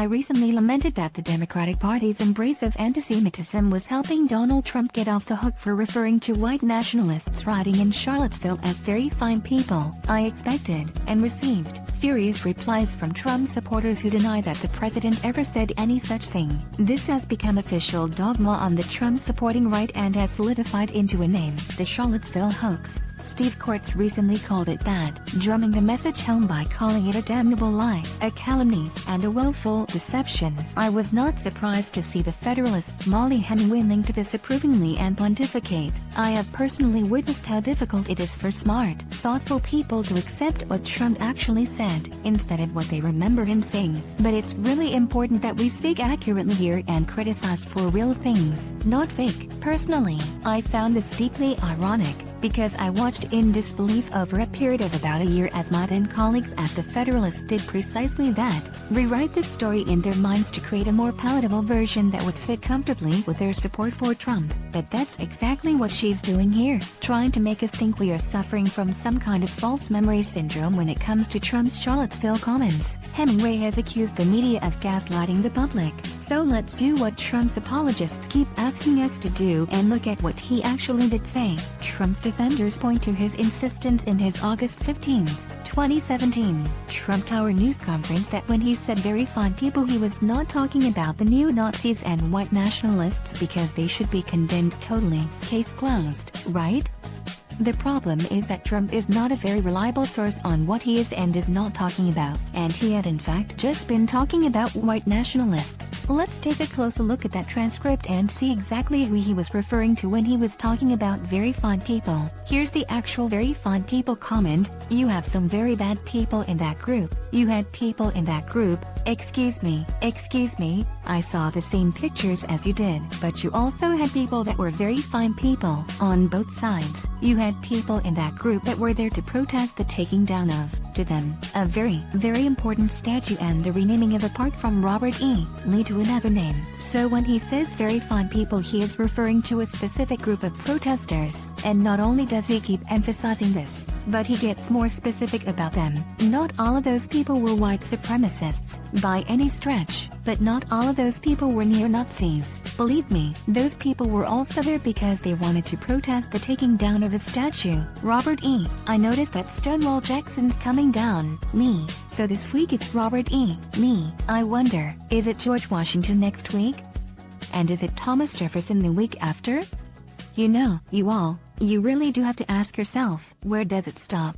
I recently lamented that the Democratic Party's embrace of anti-Semitism was helping Donald Trump get off the hook for referring to white nationalists rioting in Charlottesville as very fine people. I expected, and received, furious replies from Trump supporters who deny that the president ever said any such thing. This has become official dogma on the Trump-supporting right and has solidified into a name, the Charlottesville Hoax. Steve Courts recently called it that, drumming the message home by calling it a damnable lie, a calumny, and a willful deception. I was not surprised to see the Federalists' Molly Hemingway link to this approvingly and pontificate. I have personally witnessed how difficult it is for smart, thoughtful people to accept what Trump actually said, instead of what they remember him saying. But it's really important that we speak accurately here and criticize for real things, not fake. Personally, I found this deeply ironic, because I watched in disbelief over a period of about a year as my then colleagues at the Federalist did precisely that, rewrite this story in their minds to create a more palatable version that would fit comfortably with their support for Trump. But that's exactly what she's doing here, trying to make us think we are suffering from some kind of false memory syndrome when it comes to Trump's Charlottesville comments. Hemingway has accused the media of gaslighting the public. So let's do what Trump's apologists keep asking us to do and look at what he actually did say. Trump's defenders point to his insistence in his August 15, 2017, Trump Tower news conference that when he said very fine people he was not talking about the neo-Nazis and white nationalists because they should be condemned totally. Case closed, right? The problem is that Trump is not a very reliable source on what he is and is not talking about, and he had in fact just been talking about white nationalists. Let's take a closer look at that transcript and see exactly who he was referring to when he was talking about very fine people. Here's the actual very fine people comment. You have some very bad people in that group. You had people in that group. Excuse me, I saw the same pictures as you did, but you also had people that were very fine people on both sides. You had people in that group that were there to protest the taking down of, to them, a very, very important statue and the renaming of a park from Robert E. Lee to another name. So when he says very fine people he is referring to a specific group of protesters, and not only does he keep emphasizing this, but he gets more specific about them. Not all of those people were white supremacists, by any stretch, but not all of those people were neo-Nazis. Believe me, those people were also there because they wanted to protest the taking down of a statue. Robert E. I noticed that Stonewall Jackson's coming down. Lee. So this week it's Robert E. Lee. I wonder, is it George Washington next week? And is it Thomas Jefferson the week after? You know, you really do have to ask yourself, where does it stop?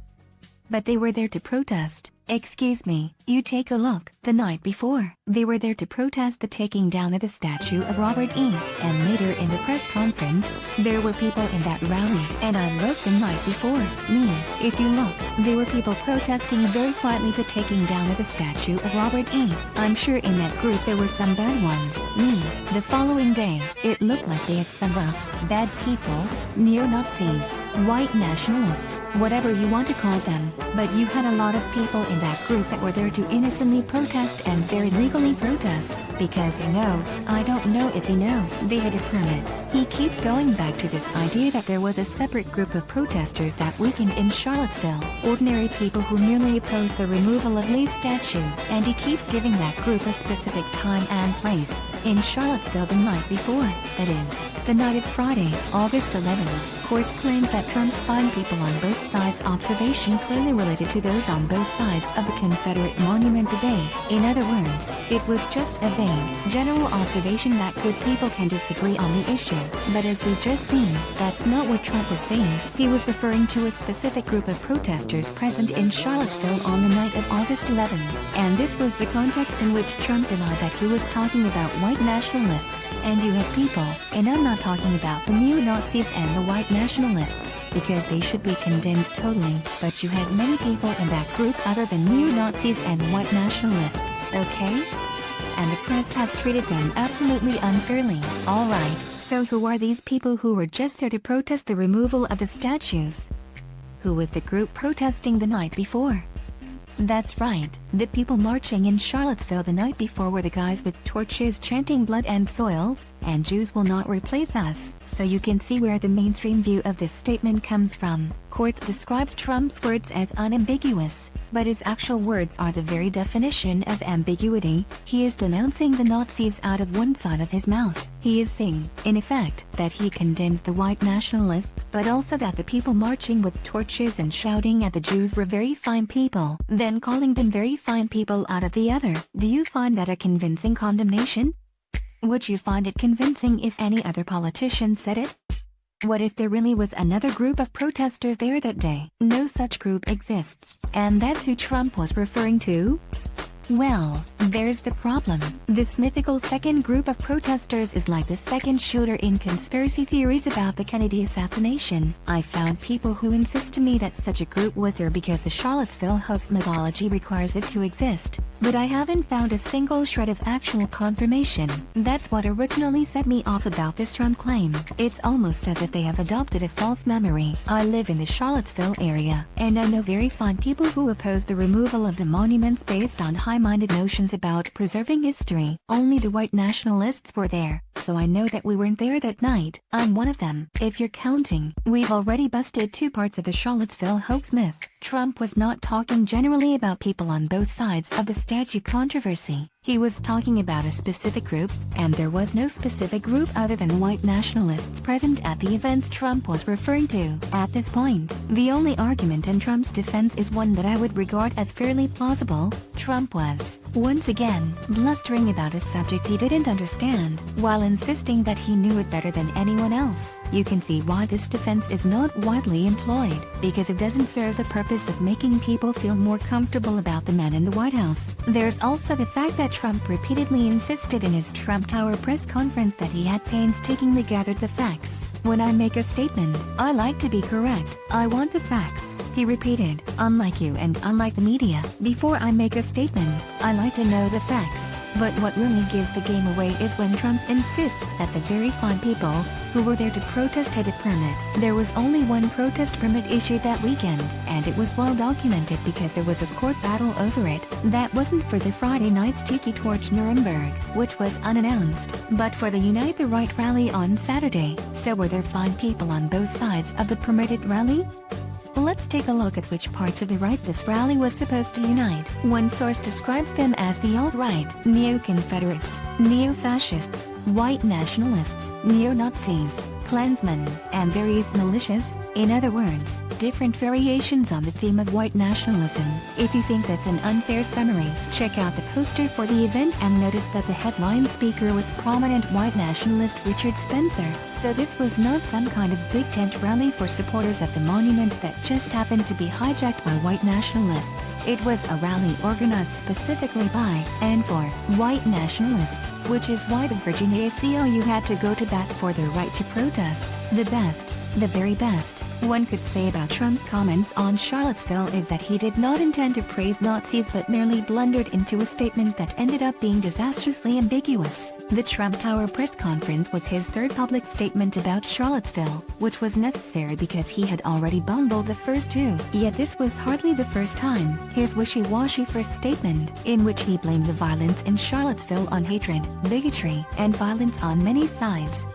But they were there to protest. Excuse me, you take a look. The night before, they were there to protest the taking down of the statue of Robert E. And later in the press conference, there were people in that rally. And I looked the night before. Me, if you look, there were people protesting very quietly the taking down of the statue of Robert E. I'm sure in that group there were some bad ones. Me, the following day, it looked like they had some rough, bad people, neo-Nazis, white nationalists, whatever you want to call them. But you had a lot of people in that group that were there to innocently protest and very legally protest, because you know, I don't know if you know, they had a permit. He keeps going back to this idea that there was a separate group of protesters that weekend in Charlottesville, ordinary people who merely opposed the removal of Lee's statue, and he keeps giving that group a specific time and place. In Charlottesville the night before, that is, the night of Friday, August 11th. Courts claims that Trump's fine people on both sides observation clearly related to those on both sides of the Confederate monument debate. In other words, it was just a vague, general observation that good people can disagree on the issue. But as we just seen, that's not what Trump was saying. He was referring to a specific group of protesters present in Charlottesville on the night of August 11th. And this was the context in which Trump denied that he was talking about white nationalists. And you had people, and I'm not talking about the neo-Nazis and the white nationalists, because they should be condemned totally, but you had many people in that group other than neo-Nazis and white nationalists, okay? And the press has treated them absolutely unfairly. Alright, so who are these people who were just there to protest the removal of the statues? Who was the group protesting the night before? That's right, the people marching in Charlottesville the night before were the guys with torches chanting blood and soil, and Jews will not replace us. So you can see where the mainstream view of this statement comes from. Courts describes Trump's words as unambiguous, but his actual words are the very definition of ambiguity. He is denouncing the Nazis out of one side of his mouth. He is saying, in effect, that he condemns the white nationalists, but also that the people marching with torches and shouting at the Jews were very fine people, then calling them very fine people out of the other. Do you find that a convincing condemnation? Would you find it convincing if any other politician said it? What if there really was another group of protesters there that day? No such group exists, and that's who Trump was referring to? Well, there's the problem. This mythical second group of protesters is like the second shooter in conspiracy theories about the Kennedy assassination. I found people who insist to me that such a group was there because the Charlottesville Hoax mythology requires it to exist, but I haven't found a single shred of actual confirmation. That's what originally set me off about this Trump claim. It's almost as if they have adopted a false memory. I live in the Charlottesville area, and I know very fine people who oppose the removal of the monuments based on high-minded notions about preserving history. Only the white nationalists were there, so I know that we weren't there that night. I'm one of them. If you're counting, we've already busted 2 parts of the Charlottesville hoax myth. Trump was not talking generally about people on both sides of the statue controversy. He was talking about a specific group, and there was no specific group other than white nationalists present at the events Trump was referring to. At this point, the only argument in Trump's defense is one that I would regard as fairly plausible. Trump was, once again, blustering about a subject he didn't understand, while insisting that he knew it better than anyone else. You can see why this defense is not widely employed, because it doesn't serve the purpose of making people feel more comfortable about the man in the White House. There's also the fact that Trump repeatedly insisted in his Trump Tower press conference that he had painstakingly gathered the facts. When I make a statement, I like to be correct. I want the facts, he repeated. Unlike you and unlike the media, before I make a statement, I like to know the facts. But what really gives the game away is when Trump insists that the very fine people who were there to protest had a permit. There was only one protest permit issued that weekend, and it was well documented because there was a court battle over it. That wasn't for the Friday night's Tiki Torch Nuremberg, which was unannounced, but for the Unite the Right rally on Saturday. So were there fine people on both sides of the permitted rally? Let's take a look at which parts of the right this rally was supposed to unite. One source describes them as the alt-right, neo-Confederates, neo-fascists, white nationalists, neo-Nazis, Klansmen, and various militias. In other words, different variations on the theme of white nationalism. If you think that's an unfair summary, check out the poster for the event and notice that the headline speaker was prominent white nationalist Richard Spencer. So this was not some kind of big tent rally for supporters of the monuments that just happened to be hijacked by white nationalists. It was a rally organized specifically by and for white nationalists, which is why the Virginia ACLU had to go to bat for their right to protest. The best, the very best, one could say about Trump's comments on Charlottesville is that he did not intend to praise Nazis but merely blundered into a statement that ended up being disastrously ambiguous. The Trump Tower press conference was his third public statement about Charlottesville, which was necessary because he had already bungled the first 2. Yet this was hardly the first time. His wishy-washy first statement, in which he blamed the violence in Charlottesville on hatred, bigotry, and violence on many sides,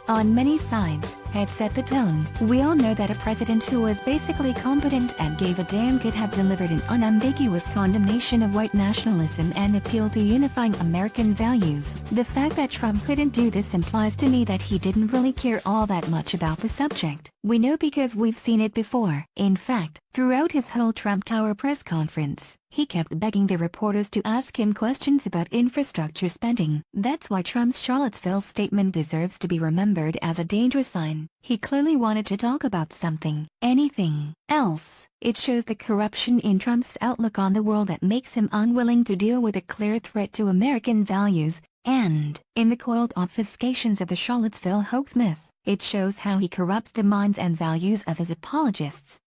had set the tone. We all know that a president who was basically competent and gave a damn could have delivered an unambiguous condemnation of white nationalism and appeal to unifying American values. The fact that Trump couldn't do this implies to me that he didn't really care all that much about the subject. We know because we've seen it before. In fact, throughout his whole Trump Tower press conference, he kept begging the reporters to ask him questions about infrastructure spending. That's why Trump's Charlottesville statement deserves to be remembered as a dangerous sign. He clearly wanted to talk about something, anything else. It shows the corruption in Trump's outlook on the world that makes him unwilling to deal with a clear threat to American values, and, in the coiled obfuscations of the Charlottesville hoax myth, it shows how he corrupts the minds and values of his apologists.